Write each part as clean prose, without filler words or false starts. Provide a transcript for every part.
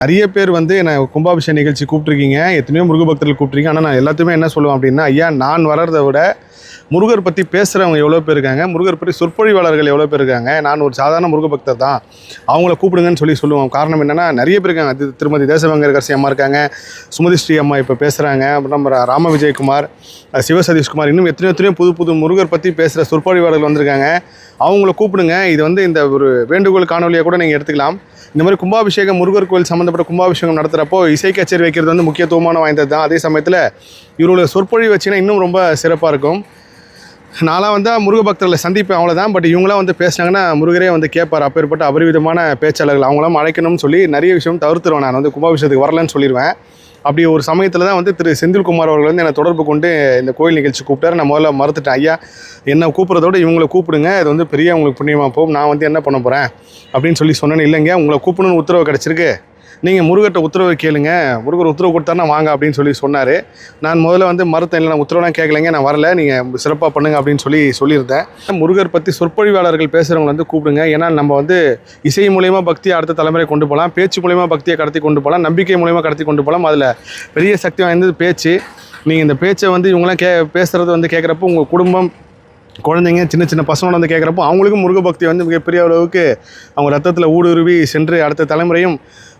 நிறைய பேர் வந்து என்ன கும்பாபிஷேக நிகழ்ச்சி கூப்பிட்டுருக்கீங்க, எத்தனையோ முருக பக்தர்கள் கூப்பிட்ருக்கீங்க. ஆனால் நான் எல்லாத்தையுமே என்ன சொல்லுவேன் அப்படின்னா, ஐயா நான் வர்றதை விட முருகர் பற்றி பேசுகிறவங்க எவ்வளோ பேர் இருக்காங்க, முருகர் பற்றி சொற்பொழிவாளர்கள் எவ்வளோ பேர் இருக்காங்க. நான் ஒரு சாதாரண முருக பக்தர் தான், அவங்கள கூப்பிடுங்கன்னு சொல்லுவோம். காரணம் என்னென்னா, நிறைய பேர் இருக்காங்க. திருமதி தேசபங்கரசி அம்மா இருக்காங்க, சுமதி ஸ்ரீ அம்மா இப்போ பேசுகிறாங்க, அப்புறம் நம்ம ராம விஜயகுமார், சிவசதீஷ்குமார், இன்னும் எத்தனையோ புது புது முருகர் பற்றி பேசுகிற சொற்பொழிவாளர்கள் வந்திருக்காங்க. அவங்கள கூப்பிடுங்க. இது வந்து இந்த ஒரு வேண்டுகோள் காணொலியாக கூட நீங்கள் எடுத்துக்கலாம். இந்த மாதிரி கும்பாபிஷேகம், முருகர் கோயில் சம்மந்தப்பட்ட கும்பாபிஷேகம் நடத்துகிறப்போ இசை கச்சேரி வைக்கிறது வந்து முக்கியத்துவமான வாய்ந்தது தான். அதே சமயத்தில் இவரோட சொற்பொழிவு வச்சிங்கன்னா இன்னும் ரொம்ப சிறப்பாக இருக்கும். நான்லாம் வந்து முருக பக்தர்களை சந்திப்பேன், அவ்வளோதான். பட் இவங்களாம் வந்து பேசினாங்கன்னா முருகரே வந்து கேட்பார். அப்பேற்பட்ட அபரிவிதமான பேச்சாளர்கள், அவங்களாம் அழைக்கணும்னு சொல்லி நிறைய விஷயம் தவிர்த்துருவேன். நான் வந்து கும்பாபிஷேகத்துக்கு வரலன்னு சொல்லிடுவேன். அப்படி ஒரு சமயத்தில் தான் வந்து திரு செந்தில்குமார் அவர்கள் வந்து என்னை தொடர்பு கொண்டு இந்த கோயில் நிகழ்ச்சி கூப்பிட்டாரு. நான் முதல்ல மறுத்துட்டேன். ஐயா என்னை கூப்பிட்றதோட இவங்களை கூப்பிடுங்க, இது வந்து பெரிய உங்களுக்கு புண்ணியமாக போகும், நான் வந்து என்ன பண்ண போகிறேன் அப்படின்னு சொல்லி சொன்னேன்னு. இல்லைங்க, உங்களை கூப்பிடணும்னு உத்தரவு கிடச்சிருக்கு, நீங்கள் முருகர்கிட்ட உத்தரவு கேளுங்க, முருகர் உத்தரவு கொடுத்தாருன்னா வாங்க அப்படின்னு சொல்லி சொன்னார். நான் முதல்ல வந்து மறுத்தேன். இல்லை, நான் உத்தரவுலாம் கேட்கலைங்க, நான் வரல, நீங்கள் சிறப்பாக பண்ணுங்க அப்படின்னு சொல்லியிருந்தேன். முருகர் பற்றி சொற்பொழிவாளர்கள் பேசுகிறவங்க வந்து கூப்பிடுங்க. ஏன்னா நம்ம வந்து இசை மூலயமா பக்தியை அடுத்த தலைமுறை கொண்டு போகலாம், பேச்சு மூலயமா பக்தியை கடத்தி கொண்டு போகலாம், நம்பிக்கை மூலயமா கடத்தி கொண்டு போகலாம். அதில் பெரிய சக்தி வாய்ந்தது பேச்சு. நீங்கள் இந்த பேச்சை வந்து இவங்களாம் பேசுகிறது வந்து கேட்குறப்போ உங்கள் குடும்பம், குழந்தைங்க, சின்ன சின்ன பசங்களோட வந்து கேட்குறப்போ அவங்களுக்கும் முருக பக்தி வந்து மிகப்பெரிய அளவுக்கு அவங்க ரத்தத்தில் ஊடுருவி சென்று அடுத்த தலைமுறையும்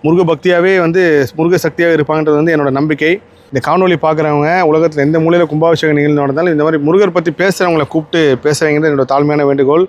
முருக பக்தியாகவே வந்து முருக சக்தியாகவே இருப்பாங்கன்றது வந்து என்னோடய நம்பிக்கை. இந்த காணொலி பார்க்குறவங்க உலகத்தில் எந்த மூலையில் கும்பாபிஷேக நிகழ்ச்சி நடந்தாலும் இந்த மாதிரி முருகர் பற்றி பேசுகிறவங்களை கூப்பிட்டு பேசுகிறவங்கிறது என்னோடய தாழ்மையான வேண்டுகோள்.